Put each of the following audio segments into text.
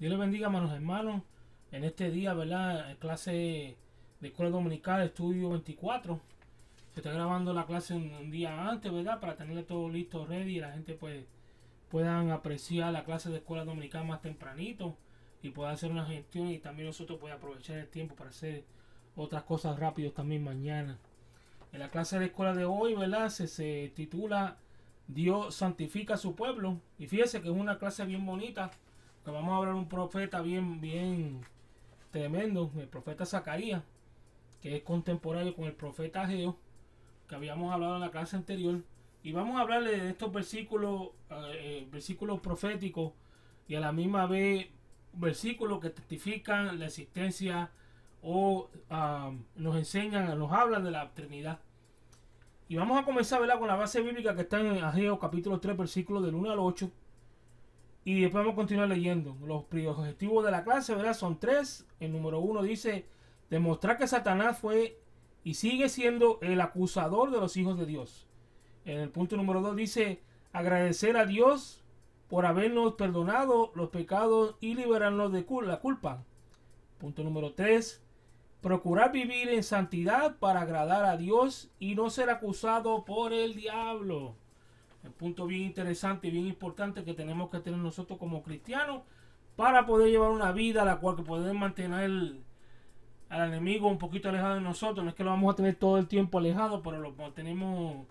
Dios les bendiga, hermanos hermanos. En este día, ¿verdad? En clase de escuela dominical, estudio 24. Se está grabando la clase un día antes, ¿verdad? Para tenerle todo listo, ready, y la gente pues puedan apreciar la clase de escuela dominical más tempranito y pueda hacer una gestión, y también nosotros podemos aprovechar el tiempo para hacer otras cosas rápidos también mañana. En la clase de escuela de hoy, ¿verdad? Se titula Dios santifica a su pueblo. Y fíjese que es una clase bien bonita, que vamos a hablar de un profeta bien tremendo, el profeta Zacarías, que es contemporáneo con el profeta Ageo, que habíamos hablado en la clase anterior. Y vamos a hablarle de estos versículos proféticos, y a la misma vez versículos que testifican la existencia o nos enseñan, nos hablan de la Trinidad. Y vamos a comenzar, ¿verdad?, con la base bíblica que está en Ageo capítulo 3, versículos del 1 al 8. Y después vamos a continuar leyendo. Los objetivos de la clase, ¿verdad?, son tres. El número 1 dice: demostrar que Satanás fue y sigue siendo el acusador de los hijos de Dios. En el punto número 2 dice: agradecer a Dios por habernos perdonado los pecados y liberarnos de la culpa. Punto número 3: procurar vivir en santidad para agradar a Dios y no ser acusado por el diablo. Un punto bien interesante y bien importante que tenemos que tener nosotros como cristianos para poder llevar una vida a la cual que podemos mantener al enemigo un poquito alejado de nosotros. No es que lo vamos a tener todo el tiempo alejado, pero lo mantenemos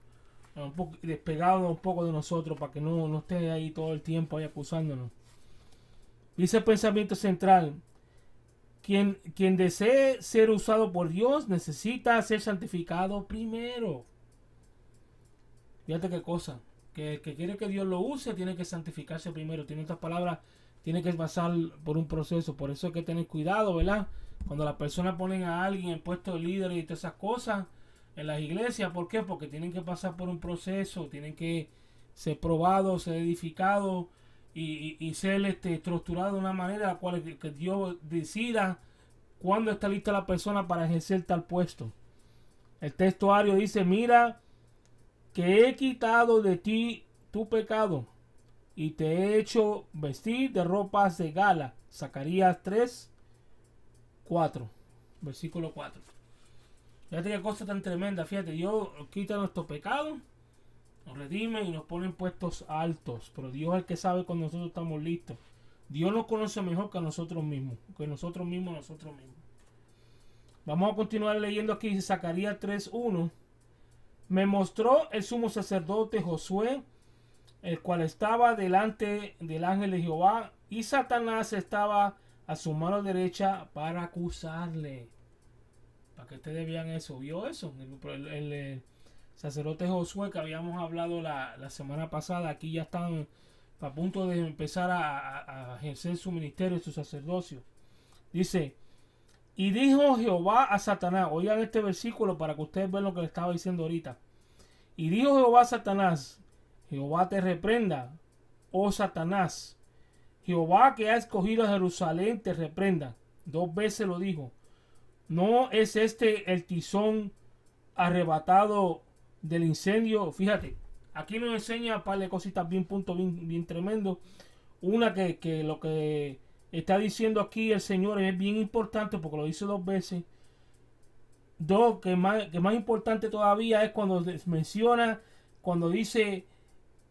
un poco despegado un poco de nosotros para que no esté ahí todo el tiempo ahí acusándonos. Dice el pensamiento central: quien desee ser usado por Dios necesita ser santificado primero. Fíjate qué cosa. Que el que quiere que Dios lo use tiene que santificarse primero. Tiene otras palabras, tiene que pasar por un proceso. Por eso hay que tener cuidado, ¿verdad? Cuando las personas ponen a alguien en puesto de líder y todas esas cosas en las iglesias. ¿Por qué? Porque tienen que pasar por un proceso. Tienen que ser probados, ser edificados y ser estructurados de una manera a la cual que Dios decida cuándo está lista la persona para ejercer tal puesto. El textuario dice: mira que he quitado de ti tu pecado y te he hecho vestir de ropas de gala. Zacarías 3, 4, versículo 4. Fíjate qué cosa tan tremenda. Fíjate, Dios quita nuestros pecados, nos redime y nos pone en puestos altos. Pero Dios es el que sabe cuando nosotros estamos listos. Dios nos conoce mejor que nosotros mismos. Nosotros mismos. Vamos a continuar leyendo aquí Zacarías 3:1. Me mostró el sumo sacerdote Josué, el cual estaba delante del ángel de Jehová, y Satanás estaba a su mano derecha para acusarle. Para que ustedes vean eso. ¿Vio eso? El sacerdote Josué que habíamos hablado la semana pasada, aquí ya están a punto de empezar a ejercer su ministerio y su sacerdocio. Dice: y dijo Jehová a Satanás. Oigan este versículo para que ustedes vean lo que le estaba diciendo ahorita. Y dijo Jehová a Satanás: Jehová te reprenda, oh Satanás. Jehová que ha escogido a Jerusalén te reprenda. 2 veces lo dijo. ¿No es este el tizón arrebatado del incendio? Fíjate, aquí nos enseña un par de cositas bien tremendo. Una que lo que está diciendo aquí el Señor es bien importante porque lo dice 2 veces. Dos, que más importante todavía es cuando menciona, cuando dice,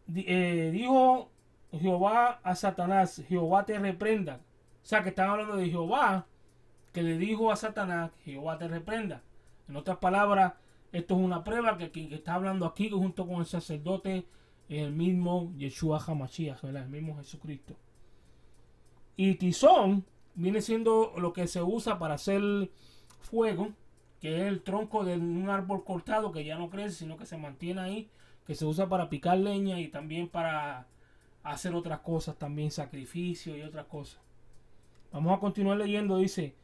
dijo Jehová a Satanás: Jehová te reprenda. O sea, que están hablando de Jehová, que le dijo a Satanás: Jehová te reprenda. En otras palabras, esto es una prueba que quien está hablando aquí junto con el sacerdote es el mismo Yeshua HaMashiach, ¿verdad? El mismo Jesucristo. Y tizón viene siendo lo que se usa para hacer fuego, que es el tronco de un árbol cortado que ya no crece, sino que se mantiene ahí, que se usa para picar leña y también para hacer otras cosas, también sacrificio y otras cosas. Vamos a continuar leyendo. Dice,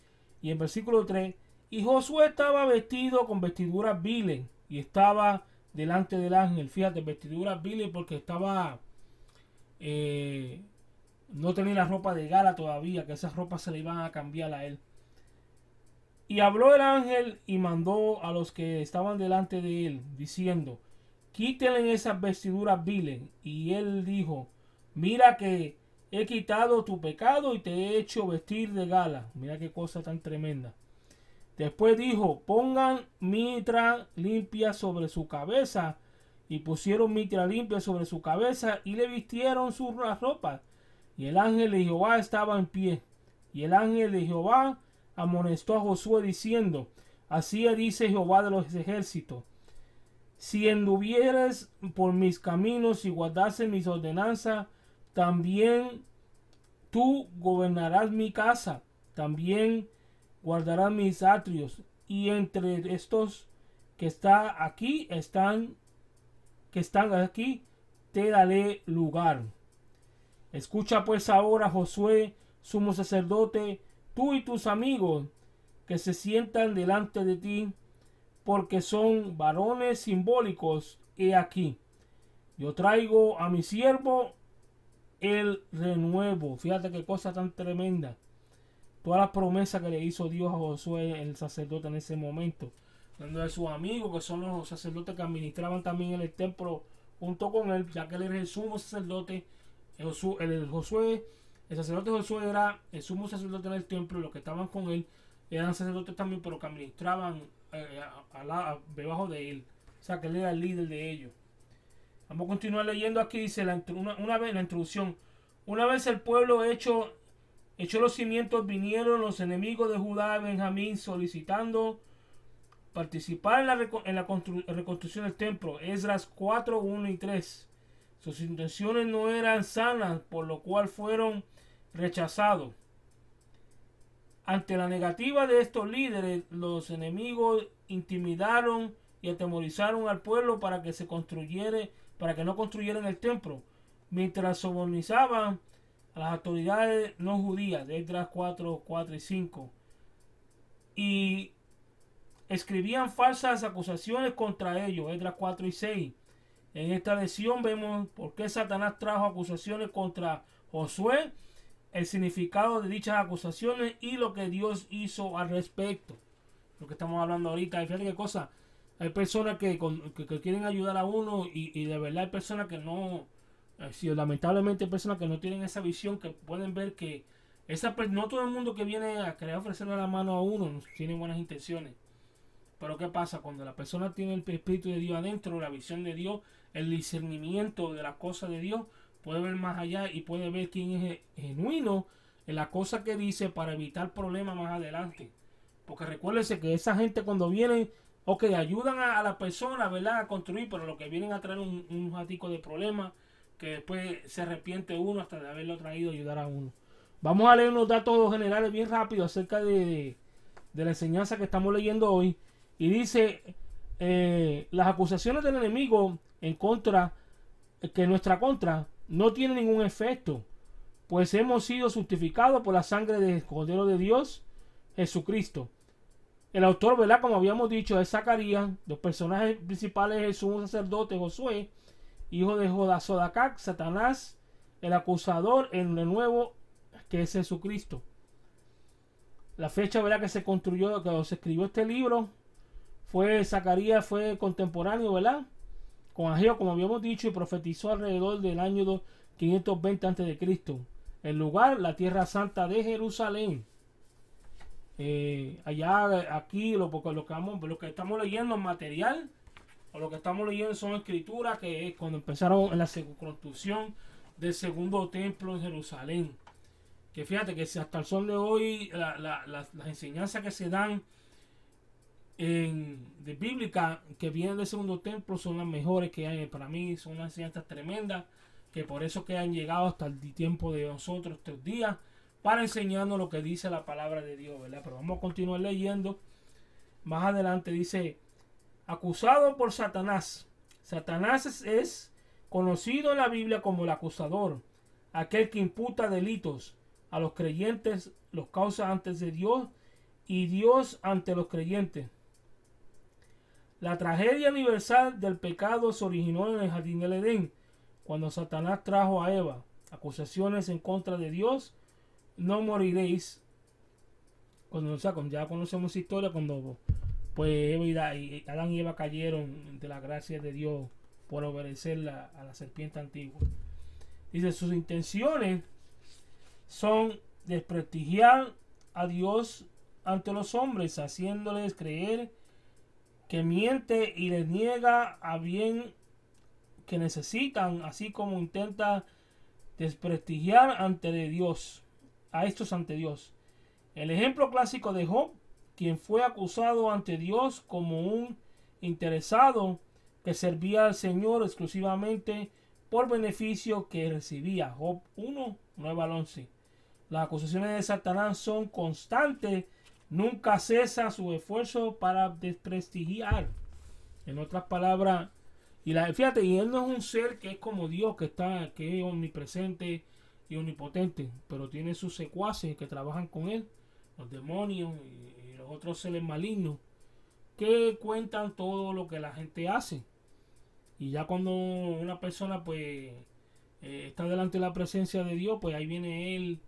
y en versículo 3: y Josué estaba vestido con vestiduras viles y estaba delante del ángel. Fíjate, vestiduras viles porque estaba no tenía la ropa de gala todavía, que esas ropas se le iban a cambiar a él. Y habló el ángel y mandó a los que estaban delante de él, diciendo: quítenle esas vestiduras viles. Y él dijo: mira que he quitado tu pecado y te he hecho vestir de gala. Mira qué cosa tan tremenda. Después dijo, pongan mitra limpia sobre su cabeza. Y pusieron mitra limpia sobre su cabeza y le vistieron sus ropas. Y el ángel de Jehová estaba en pie. Y el ángel de Jehová amonestó a Josué diciendo, así dice Jehová de los ejércitos, si anduvieres por mis caminos y guardases mis ordenanzas, también tú gobernarás mi casa, también guardarás mis atrios, y entre estos que están aquí, te daré lugar. Escucha pues ahora, Josué, sumo sacerdote, tú y tus amigos que se sientan delante de ti, porque son varones simbólicos. He aquí, yo traigo a mi siervo el renuevo. Fíjate qué cosa tan tremenda. Todas las promesas que le hizo Dios a Josué, el sacerdote, en ese momento. Hablando de sus amigos, que son los sacerdotes que administraban también en el templo junto con él, ya que él era el sumo sacerdote. El sacerdote Josué era el sumo sacerdote en el templo, y los que estaban con él eran sacerdotes también, pero que administraban debajo de él. O sea, que él era el líder de ellos. Vamos a continuar leyendo aquí. Dice una vez en la introducción, una vez el pueblo echó los cimientos, vinieron los enemigos de Judá y Benjamín solicitando participar en la reconstrucción del templo. Esdras 4, 1 y 3. Sus intenciones no eran sanas, por lo cual fueron rechazados. Ante la negativa de estos líderes, los enemigos intimidaron y atemorizaron al pueblo para que no construyeran el templo, mientras sobornizaban a las autoridades no judías, de Esdras 4, 4 y 5, y escribían falsas acusaciones contra ellos, Esdras 4 y 6. En esta lección vemos por qué Satanás trajo acusaciones contra Josué, el significado de dichas acusaciones y lo que Dios hizo al respecto. Lo que estamos hablando ahorita. Fíjate qué cosa. Hay personas que quieren ayudar a uno y de verdad hay personas que no. Lamentablemente hay personas que no tienen esa visión, que pueden ver que no todo el mundo que viene a querer ofrecerle la mano a uno tiene buenas intenciones. Pero ¿qué pasa? Cuando la persona tiene el Espíritu de Dios adentro, la visión de Dios, el discernimiento de las cosas de Dios, puede ver más allá y puede ver quién es genuino en la cosa que dice para evitar problemas más adelante. Porque recuérdense que esa gente cuando vienen, ayudan a la persona, ¿verdad?, a construir, pero lo que vienen a traer un ratico de problemas que después se arrepiente uno hasta de haberlo traído a ayudar a uno. Vamos a leer unos datos generales bien rápido acerca de la enseñanza que estamos leyendo hoy. Y dice, las acusaciones del enemigo en nuestra contra, no tienen ningún efecto, pues hemos sido justificados por la sangre del Cordero de Dios, Jesucristo. El autor, ¿verdad?, como habíamos dicho, es Zacarías. Los personajes principales es el sumo sacerdote Josué, hijo de Jodasodacac, Satanás, el acusador, el nuevo, que es Jesucristo. La fecha, ¿verdad?, que se escribió este libro Zacarías fue contemporáneo, ¿verdad?, con Ageo, como habíamos dicho, y profetizó alrededor del año 520 a.C. El lugar, la tierra santa de Jerusalén. Aquí lo que estamos leyendo es material, o lo que estamos leyendo son escrituras, que es cuando empezaron en la construcción del segundo templo en Jerusalén. Que fíjate que hasta el sol de hoy las enseñanzas que se dan de bíblica que vienen del segundo templo son las mejores que hay. Para mí son unas enseñanzas tremendas, que por eso que han llegado hasta el tiempo de nosotros estos días, para enseñarnos lo que dice la palabra de Dios, ¿verdad? Pero vamos a continuar leyendo. Más adelante dice, acusado por Satanás. Satanás es conocido en la Biblia como el acusador, aquel que imputa delitos a los creyentes, los causa ante de Dios y Dios ante los creyentes. La tragedia universal del pecado se originó en el jardín del Edén, cuando Satanás trajo a Eva acusaciones en contra de Dios. No moriréis. Ya conocemos la historia, cuando pues Adán y Eva cayeron de la gracia de Dios por obedecer a la serpiente antigua. Dice, sus intenciones son desprestigiar a Dios ante los hombres, haciéndoles creer que miente y les niega a bien que necesitan, así como intenta desprestigiar ante Dios, a estos ante Dios. El ejemplo clásico de Job, quien fue acusado ante Dios como un interesado que servía al Señor exclusivamente por beneficio que recibía. Job 1, 9 al 11. Las acusaciones de Satanás son constantes, nunca cesa su esfuerzo para desprestigiar. En otras palabras, fíjate, y él no es un ser que es como Dios, que es omnipresente y omnipotente, pero tiene sus secuaces que trabajan con él, los demonios y los otros seres malignos, que cuentan todo lo que la gente hace. Y ya cuando una persona pues está delante de la presencia de Dios, pues ahí viene él,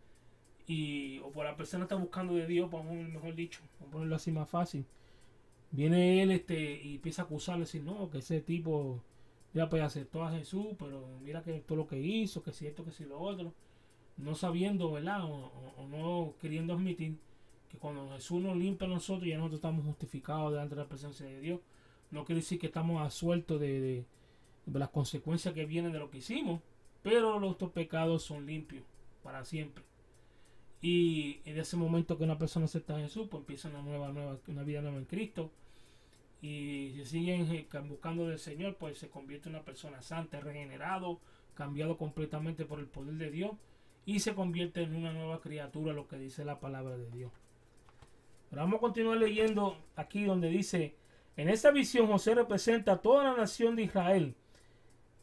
o por la persona está buscando de Dios, mejor dicho, vamos a ponerlo así más fácil. Viene él y empieza a acusarle, decir, no, que ese tipo ya pues aceptó a Jesús, pero mira que todo lo que hizo, que si esto, que si lo otro, no sabiendo, ¿verdad? O no queriendo admitir que cuando Jesús nos limpia a nosotros, ya nosotros estamos justificados delante de la presencia de Dios. No quiere decir que estamos asueltos de las consecuencias que vienen de lo que hicimos, pero nuestros pecados son limpios para siempre. Y en ese momento que una persona acepta a Jesús, pues empieza una vida nueva en Cristo. Y si siguen buscando del Señor, pues se convierte en una persona santa, regenerado, cambiado completamente por el poder de Dios, y se convierte en una nueva criatura, lo que dice la palabra de Dios. Pero vamos a continuar leyendo aquí donde dice: en esta visión José representa a toda la nación de Israel,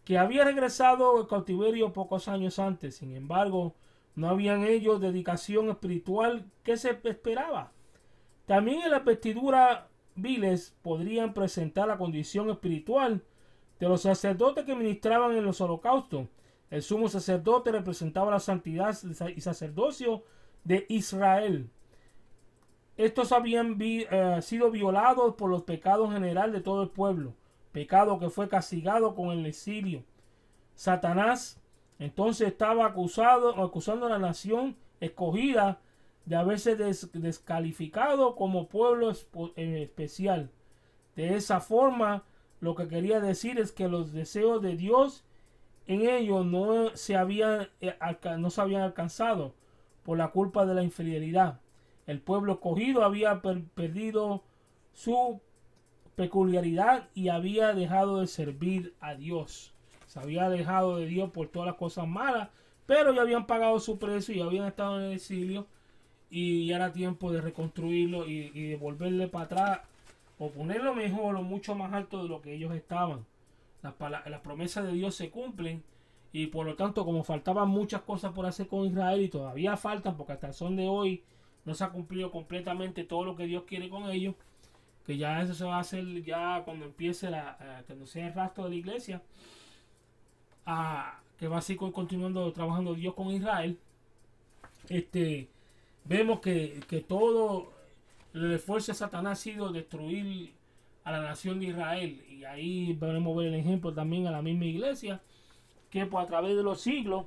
que había regresado del cautiverio pocos años antes. Sin embargo, no habían ellos dedicación espiritual que se esperaba. También en la vestidura viles podrían presentar la condición espiritual de los sacerdotes que ministraban en los holocaustos. El sumo sacerdote representaba la santidad y sacerdocio de Israel. Estos habían sido violados por los pecados general de todo el pueblo, pecado que fue castigado con el exilio. Satanás entonces estaba acusando a la nación escogida de haberse descalificado como pueblo especial. De esa forma, lo que quería decir es que los deseos de Dios en ellos no se habían alcanzado por la culpa de la infidelidad. El pueblo escogido había perdido su peculiaridad y había dejado de servir a Dios. Se había alejado de Dios por todas las cosas malas, pero ya habían pagado su precio y habían estado en el exilio, y ya era tiempo de reconstruirlo y de volverle para atrás o ponerlo mejor o mucho más alto de lo que ellos estaban. Las promesas de Dios se cumplen, y por lo tanto, como faltaban muchas cosas por hacer con Israel, y todavía faltan porque hasta el son de hoy no se ha cumplido completamente todo lo que Dios quiere con ellos, que ya eso se va a hacer ya cuando empiece cuando sea el rastro de la iglesia, que va a seguir continuando trabajando Dios con Israel. Vemos que todo el esfuerzo de Satanás ha sido destruir a la nación de Israel, y ahí podemos ver el ejemplo también a la misma iglesia, que pues a través de los siglos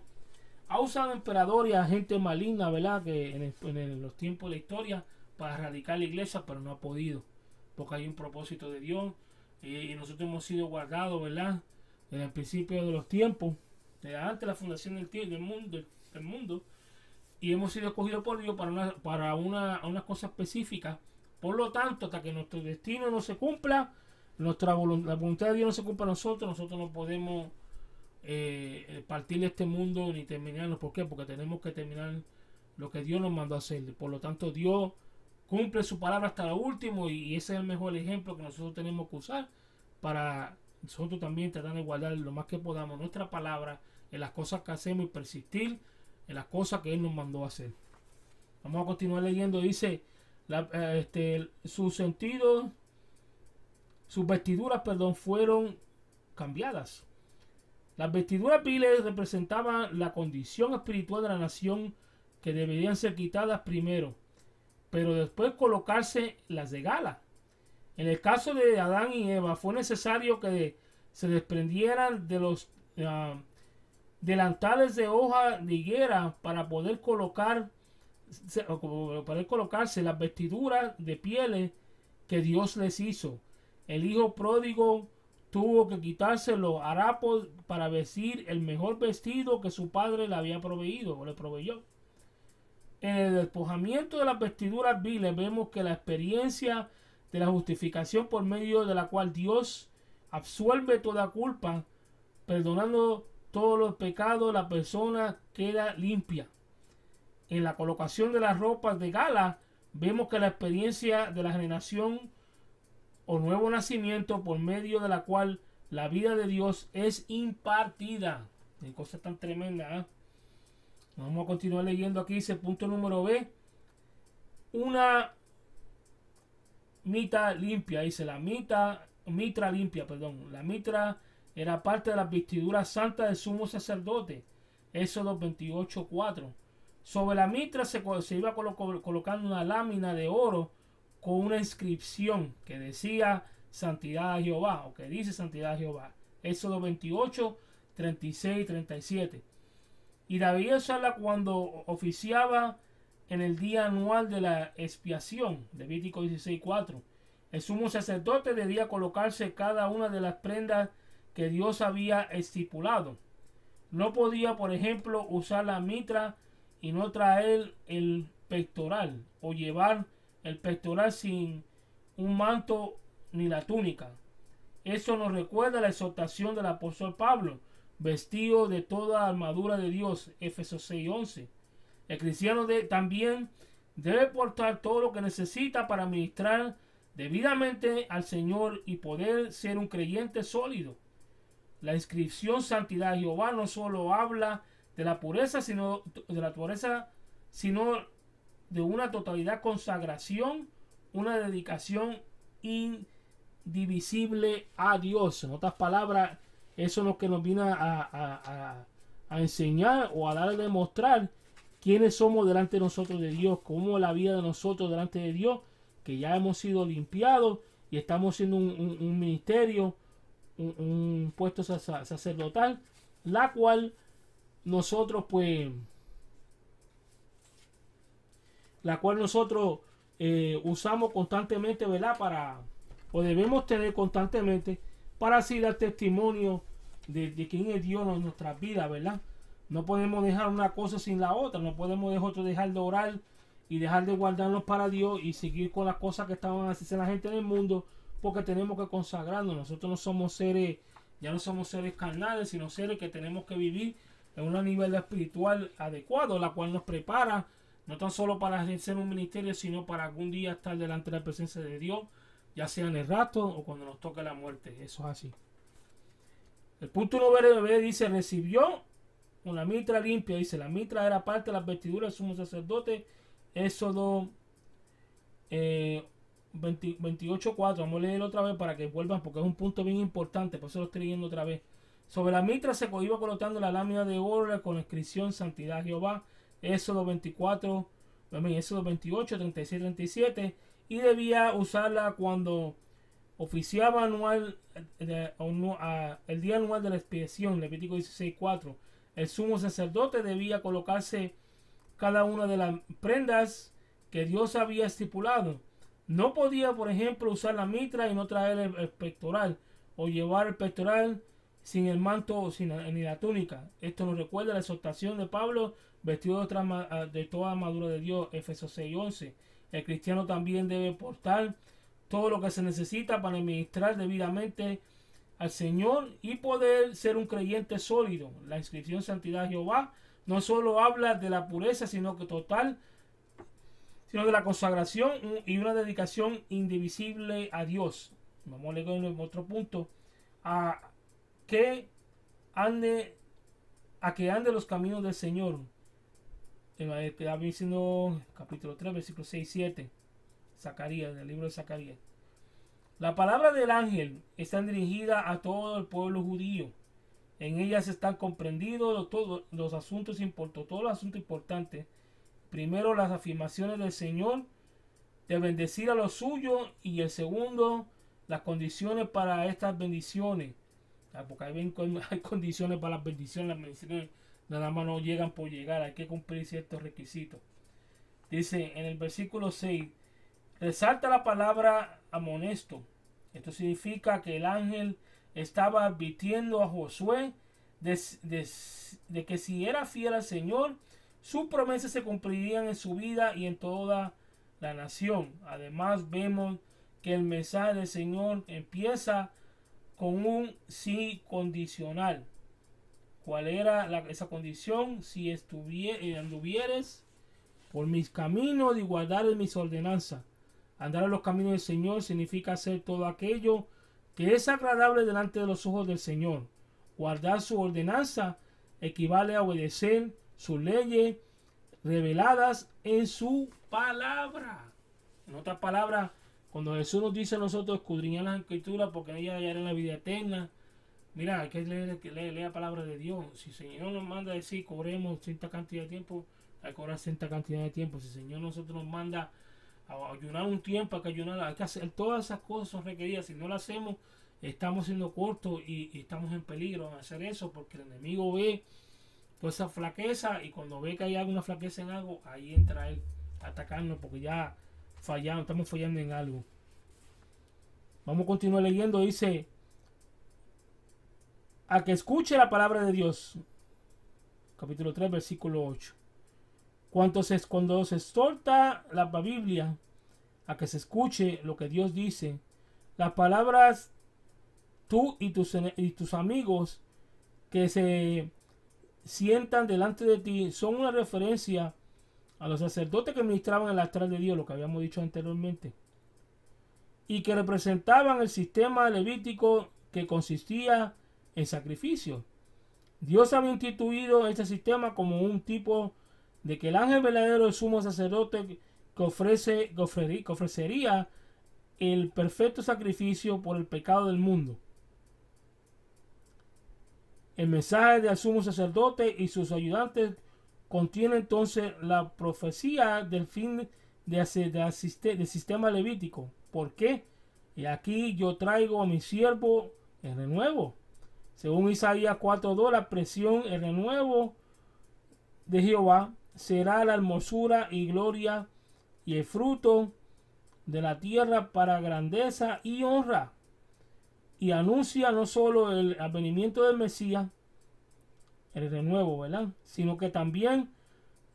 ha usado emperadores y a gente maligna, ¿verdad? Que en los tiempos de la historia, para erradicar la iglesia, pero no ha podido, porque hay un propósito de Dios, y nosotros hemos sido guardados, ¿verdad? Desde el principio de los tiempos, desde antes de la fundación del mundo, y hemos sido escogidos por Dios para una cosa específica. Por lo tanto, hasta que nuestro destino no se cumpla, la voluntad de Dios no se cumpla a nosotros no podemos partir de este mundo ni terminarlo. ¿Por qué? Porque tenemos que terminar lo que Dios nos mandó a hacer. Por lo tanto, Dios cumple su palabra hasta lo último, y ese es el mejor ejemplo que nosotros tenemos que usar para nosotros también tratar de guardar lo más que podamos nuestra palabra en las cosas que hacemos y persistir en las cosas que Él nos mandó a hacer. Vamos a continuar leyendo. Dice: sus vestiduras, fueron cambiadas. Las vestiduras viles representaban la condición espiritual de la nación, que deberían ser quitadas primero, pero después colocarse las de gala. En el caso de Adán y Eva fue necesario que se desprendieran de los delantales de hoja de higuera para poder colocarse las vestiduras de pieles que Dios les hizo. El hijo pródigo tuvo que quitarse los harapos para vestir el mejor vestido que su padre le había proveído o le proveyó. En el despojamiento de las vestiduras viles vemos que la experiencia de la justificación por medio de la cual Dios absuelve toda culpa, perdonando todos los pecados, la persona queda limpia. En la colocación de las ropas de gala vemos que la experiencia de la generación o nuevo nacimiento por medio de la cual la vida de Dios es impartida. Qué cosa tan tremenda, ¿eh? Vamos a continuar leyendo aquí, dice punto número B. Una mitra limpia, dice mitra limpia, perdón. La mitra era parte de las vestiduras santas del sumo sacerdote. Éxodo 28:4. Sobre la mitra se iba colocando una lámina de oro con una inscripción que decía Santidad a Jehová, o que dice Santidad a Jehová. Éxodo 28, 36 y 37. Y debía usarla cuando oficiaba en el día anual de la expiación, Levítico 16:4. El sumo sacerdote debía colocarse cada una de las prendas que Dios había estipulado. No podía, por ejemplo, usar la mitra y no traer el pectoral, o llevar el pectoral sin un manto ni la túnica. Eso nos recuerda la exhortación del apóstol Pablo, vestido de toda armadura de Dios, Éfesos 6:11. El cristiano también debe portar todo lo que necesita para ministrar debidamente al Señor y poder ser un creyente sólido. La inscripción Santidad a Jehová no solo habla de la pureza, sino de una totalidad consagración, una dedicación indivisible a Dios. En otras palabras, eso es lo que nos viene a enseñar o a dar a demostrar quiénes somos delante de nosotros de Dios, cómo la vida de nosotros delante de Dios, que ya hemos sido limpiados y estamos siendo un ministerio, un puesto sacerdotal, la cual nosotros usamos constantemente, ¿verdad? O debemos tener constantemente para así dar testimonio de quién es Dios en nuestras vidas, ¿verdad? No podemos dejar una cosa sin la otra, no podemos dejar de orar y dejar de guardarnos para Dios y seguir con las cosas que estaban haciendo la gente en el mundo, porque tenemos que consagrarnos. Nosotros no somos seres, ya no somos seres carnales, sino seres que tenemos que vivir en un nivel espiritual adecuado, la cual nos prepara no tan solo para ejercer un ministerio, sino para algún día estar delante de la presencia de Dios, ya sea en el rato o cuando nos toque la muerte. Eso es así. El punto número B dice: recibió una mitra limpia. Dice, la mitra era parte de las vestiduras del sumo sacerdote. Éxodo 28:4. Vamos a leerlo otra vez para que vuelvan, porque es un punto bien importante, por eso lo estoy leyendo otra vez. Sobre la mitra se iba colocando la lámina de oro con la inscripción Santidad a Jehová. Éxodo 28, 36, 37. Y debía usarla cuando oficiaba el día anual de la expiación, Levítico 16:4. El sumo sacerdote debía colocarse cada una de las prendas que Dios había estipulado. No podía, por ejemplo, usar la mitra y no traer el pectoral, o llevar el pectoral sin el manto ni la túnica. Esto nos recuerda la exhortación de Pablo, vestido de toda armadura de Dios, Éfesos 6:11. El cristiano también debe portar todo lo que se necesita para administrar debidamente al Señor y poder ser un creyente sólido. La inscripción Santidad a Jehová no solo habla de la pureza, sino de la consagración y una dedicación indivisible a Dios. Vamos a leer en otro punto: a que ande los caminos del Señor. Está diciendo capítulo 3, versículo 6 y 7. Zacarías, del libro de Zacarías. La palabra del ángel está dirigida a todo el pueblo judío. En ellas están comprendidos todos los asuntos importantes. Primero, las afirmaciones del Señor de bendecir a los suyos, y el segundo, las condiciones para estas bendiciones. Porque hay condiciones para las bendiciones. Las bendiciones nada más no llegan por llegar, hay que cumplir ciertos requisitos. Dice en el versículo 6, resalta la palabra amonesto. Esto significa que el ángel estaba advirtiendo a Josué de que si era fiel al Señor, sus promesas se cumplirían en su vida y en toda la nación. Además vemos que el mensaje del Señor empieza con un sí condicional. ¿Cuál era esa condición? Si anduvieres por mis caminos y guardares mis ordenanzas. Andar en los caminos del Señor significa hacer todo aquello que es agradable delante de los ojos del Señor. Guardar su ordenanza equivale a obedecer sus leyes reveladas en su palabra. En otras palabras, cuando Jesús nos dice a nosotros escudriñar las escrituras porque en ellas hallarán la vida eterna, mira, hay que leer la palabra de Dios. Si el Señor nos manda a decir cobremos cierta cantidad de tiempo, hay que cobrar cierta cantidad de tiempo. Si el Señor nosotros nos manda a ayunar un tiempo, hay que ayunar, hay que hacer todas esas cosas son requeridas. Si no lo hacemos, estamos siendo cortos y estamos en peligro en hacer eso, porque el enemigo ve toda esa flaqueza y cuando ve que hay alguna flaqueza en algo, ahí entra él a atacarnos porque ya fallamos, estamos fallando en algo. Vamos a continuar leyendo. Dice: a que escuche la palabra de Dios. Capítulo 3, versículo 8. Cuando se exhorta la Biblia a que se escuche lo que Dios dice, las palabras tú y tus amigos que se sientan delante de ti son una referencia a los sacerdotes que ministraban el altar de Dios, lo que habíamos dicho anteriormente, y que representaban el sistema levítico que consistía en sacrificio. Dios había instituido este sistema como un tipo de que el ángel verdadero, el sumo sacerdote, que ofrecería el perfecto sacrificio por el pecado del mundo. El mensaje del sumo sacerdote y sus ayudantes contiene entonces la profecía del fin del sistema levítico. ¿Por qué? Y aquí yo traigo a mi siervo el renuevo. Según Isaías 4:2, la expresión el renuevo de Jehová será la hermosura y gloria y el fruto de la tierra para grandeza y honra. Y anuncia no solo el advenimiento del Mesías, el renuevo, ¿verdad?, sino que también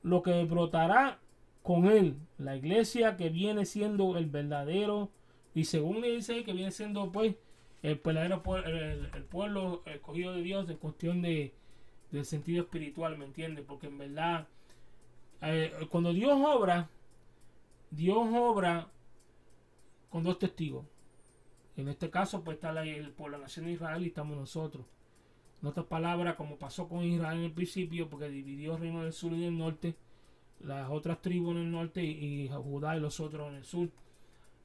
lo que brotará con él, la iglesia que viene siendo el verdadero, y según le dice que viene siendo pues el verdadero el pueblo escogido de Dios en cuestión del sentido espiritual, ¿me entiendes? Porque en verdad cuando Dios obra con dos testigos. En este caso pues está por la nación de Israel y estamos nosotros. En otras palabras, como pasó con Israel en el principio, porque dividió el reino del sur y del norte, las otras tribus en el norte y Judá y los otros en el sur.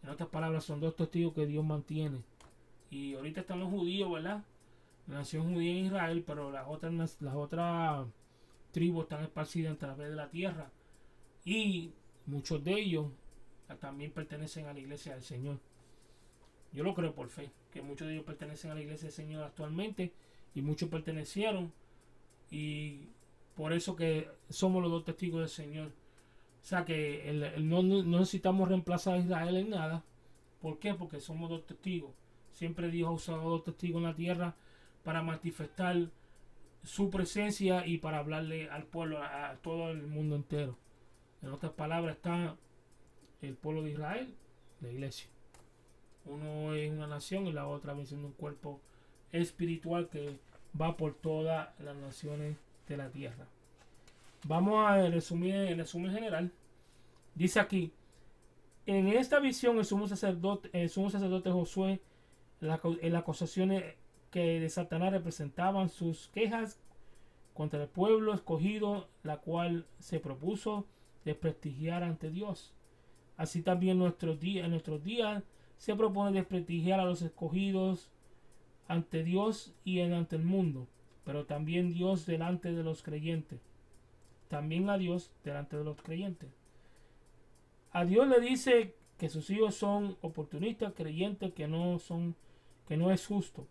En otras palabras, son dos testigos que Dios mantiene. Y ahorita están los judíos, ¿verdad? La nación judía en Israel, pero las otras tribus están esparcidas a través de la tierra. Y muchos de ellos también pertenecen a la iglesia del Señor. Yo lo creo por fe, que muchos de ellos pertenecen a la iglesia del Señor actualmente y muchos pertenecieron, y por eso que somos los dos testigos del Señor. O sea que no necesitamos reemplazar a Israel en nada. ¿Por qué? Porque somos dos testigos. Siempre Dios ha usado dos testigos en la tierra para manifestar su presencia y para hablarle al pueblo, a todo el mundo entero. En otras palabras está el pueblo de Israel, la iglesia. Uno es una nación y la otra viene siendo un cuerpo espiritual que va por todas las naciones de la tierra. Vamos a resumir en resumen general. Dice aquí: en esta visión el sumo sacerdote Josué, las acusaciones que de Satanás representaban sus quejas contra el pueblo escogido, la cual se propuso desprestigiar ante Dios. Así también en nuestros días se propone desprestigiar a los escogidos ante Dios y ante el mundo, pero también Dios delante de los creyentes. También a Dios delante de los creyentes. A Dios le dice que sus hijos son oportunistas, creyentes, que no es justo.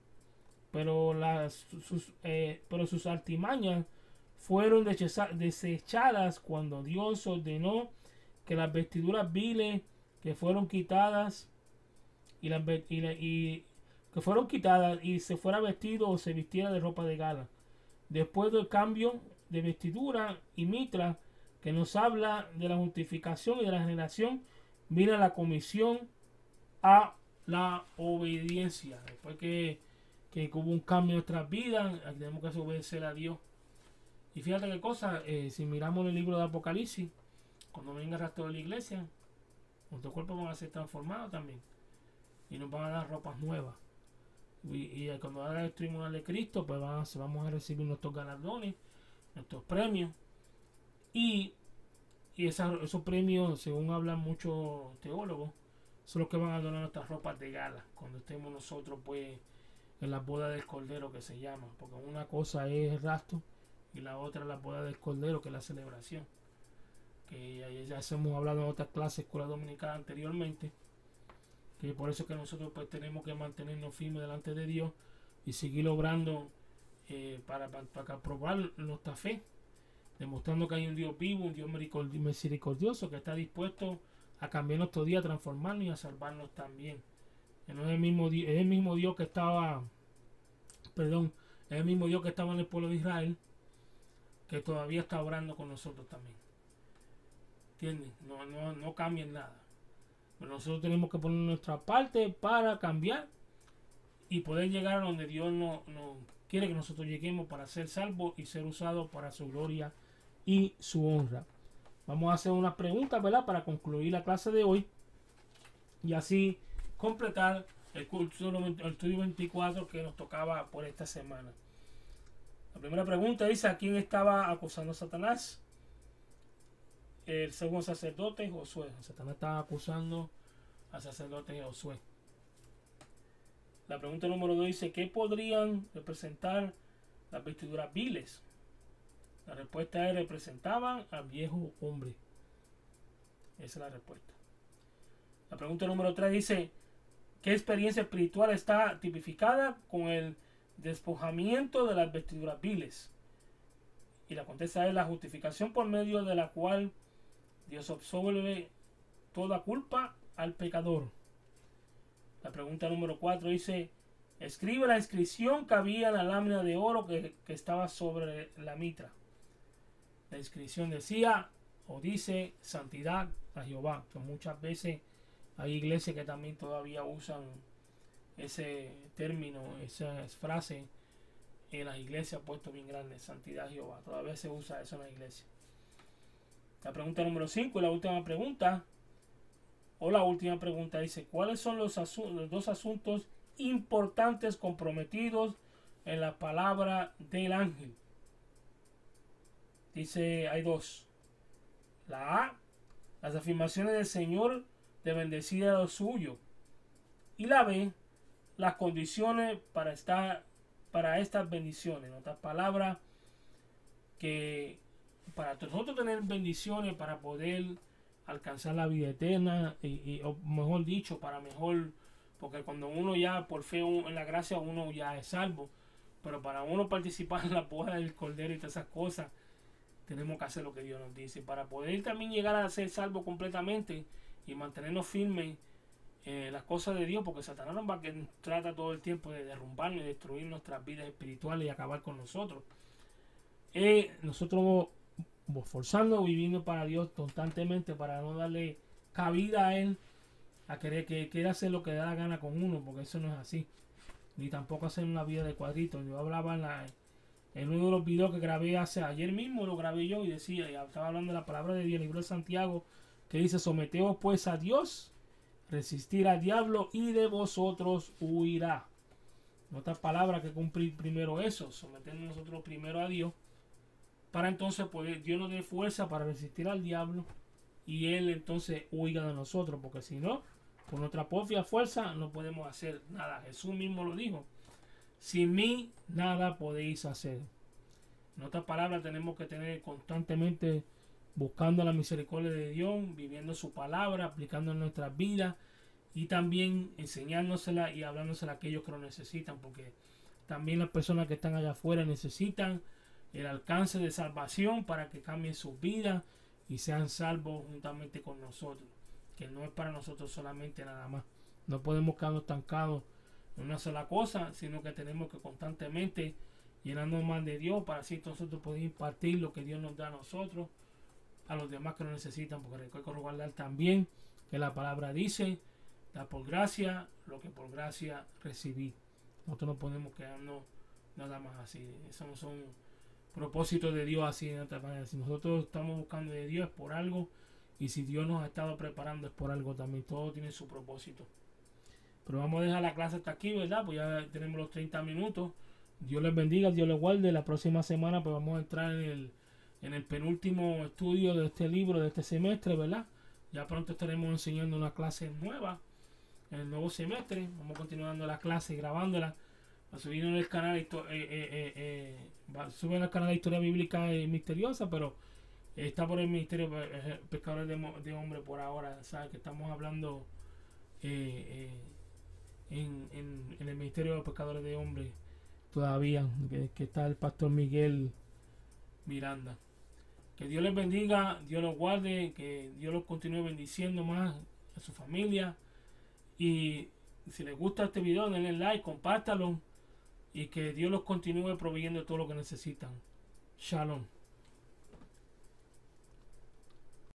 pero pero sus artimañas fueron desechadas cuando Dios ordenó que las vestiduras viles que fueron quitadas y se fuera vestido o se vistiera de ropa de gala. Después del cambio de vestidura y mitra que nos habla de la justificación y de la generación, viene la comisión a la obediencia. Después que hubo un cambio en nuestras vidas, tenemos que obedecer a Dios. Y fíjate qué cosa, si miramos el libro de Apocalipsis, cuando venga el resto de la iglesia, nuestros cuerpos van a ser transformados también. Y nos van a dar ropas nuevas. Y cuando haga el tribunal de Cristo, pues vamos a recibir nuestros galardones, nuestros premios. Y esos premios, según hablan muchos teólogos, son los que van a donar nuestras ropas de gala cuando estemos nosotros pues en la boda del Cordero, que se llama, porque una cosa es el rapto y la otra es la boda del Cordero, que es la celebración, que ya hemos hablado en otras clases escuela dominical anteriormente, que por eso que nosotros pues tenemos que mantenernos firmes delante de Dios y seguir obrando para probar nuestra fe, demostrando que hay un Dios vivo, un Dios misericordioso, que está dispuesto a cambiar nuestro día, a transformarnos y a salvarnos también. Que no es el mismo Dios, es el mismo Dios que estaba, es el mismo Dios que estaba en el pueblo de Israel, que todavía está obrando con nosotros también. ¿Entienden? No cambien nada. Pero nosotros tenemos que poner nuestra parte para cambiar y poder llegar a donde Dios nos quiere que nosotros lleguemos, para ser salvos y ser usados para su gloria y su honra. Vamos a hacer unas preguntas, ¿verdad?, para concluir la clase de hoy y así completar el estudio 24 que nos tocaba por esta semana. La primera pregunta dice: ¿a quién estaba acusando Satanás? El segundo sacerdote Josué. Satanás estaba acusando al sacerdote Josué. La pregunta número 2 dice: ¿qué podrían representar las vestiduras viles? La respuesta es: representaban al viejo hombre. Esa es la respuesta. La pregunta número 3 dice: ¿qué experiencia espiritual está tipificada con el despojamiento de las vestiduras viles? Y la contesta es: la justificación por medio de la cual Dios absolve toda culpa al pecador. La pregunta número 4 dice: escribe la inscripción que había en la lámina de oro que estaba sobre la mitra. La inscripción decía o dice: santidad a Jehová. Que muchas veces hay iglesias que también todavía usan ese término, esa frase en las iglesias, puesto bien grande: santidad a Jehová. Todavía se usa eso en las iglesias. La pregunta número 5 y la última pregunta, dice: ¿cuáles son los dos asuntos importantes comprometidos en la palabra del ángel? Dice, hay dos. La A: las afirmaciones del Señor de bendecir a los suyos. Y la B: las condiciones para estas bendiciones. En otras palabras, que para nosotros tener bendiciones, para poder alcanzar la vida eterna, o mejor dicho, porque cuando uno ya por fe en la gracia uno ya es salvo, pero para uno participar en la boda del Cordero y todas esas cosas, tenemos que hacer lo que Dios nos dice, para poder también llegar a ser salvo completamente y mantenernos firmes en las cosas de Dios, porque Satanás nos va que trata todo el tiempo de derrumbarnos y destruir nuestras vidas espirituales y acabar con nosotros. Nosotros forzando, viviendo para Dios constantemente, para no darle cabida a Él a querer que quiera hacer lo que da la gana con uno, porque eso no es así, ni tampoco hacer una vida de cuadritos. Yo hablaba en uno de los videos que grabé ayer mismo, lo grabé yo y estaba hablando de la palabra de Dios, el libro de Santiago, que dice: someteos pues a Dios, resistir al diablo y de vosotros huirá. En otras palabras, que cumplir primero eso, someternos nosotros primero a Dios, para entonces poder Dios nos dé fuerza para resistir al diablo y Él entonces huiga de nosotros, porque si no, con nuestra propia fuerza no podemos hacer nada. Jesús mismo lo dijo: sin mí nada podéis hacer. En otras palabras, tenemos que tener constantemente buscando la misericordia de Dios, viviendo su palabra, aplicando en nuestras vidas y también enseñándosela y hablándosela a aquellos que lo necesitan, porque También las personas que están allá afuera necesitan el alcance de salvación para que cambien sus vidas y sean salvos juntamente con nosotros. Que no es para nosotros solamente nada más. No podemos quedarnos estancados en una sola cosa, sino que tenemos que constantemente llenarnos más de Dios para así nosotros poder impartir lo que Dios nos da a nosotros, a los demás que lo necesitan, porque hay que recordar también que la palabra dice, da por gracia lo que por gracia recibí. Nosotros no podemos quedarnos nada más así. Eso no son propósitos de Dios así de otra manera. Si nosotros estamos buscando de Dios es por algo, y si Dios nos ha estado preparando es por algo también. Todo tiene su propósito. Pero vamos a dejar la clase hasta aquí, ¿verdad? Pues ya tenemos los 30 minutos. Dios les bendiga, Dios les guarde. La próxima semana pues vamos a entrar en el penúltimo estudio de este libro, de este semestre, ¿verdad? Ya pronto estaremos enseñando una clase nueva en el nuevo semestre. Vamos a continuar dando la clase y grabándola. Va a subir en el canal, suben al canal de Historia Bíblica Misteriosa, pero está por el Ministerio Pescadores de Hombres por ahora. ¿Sabes? Que estamos hablando en el Ministerio de los Pescadores de Hombres todavía, que está el pastor Miguel Miranda. Que Dios les bendiga, Dios los guarde, que Dios los continúe bendiciendo más a su familia. Y si les gusta este video, denle like, compártalo, y que Dios los continúe proveyendo todo lo que necesitan. Shalom.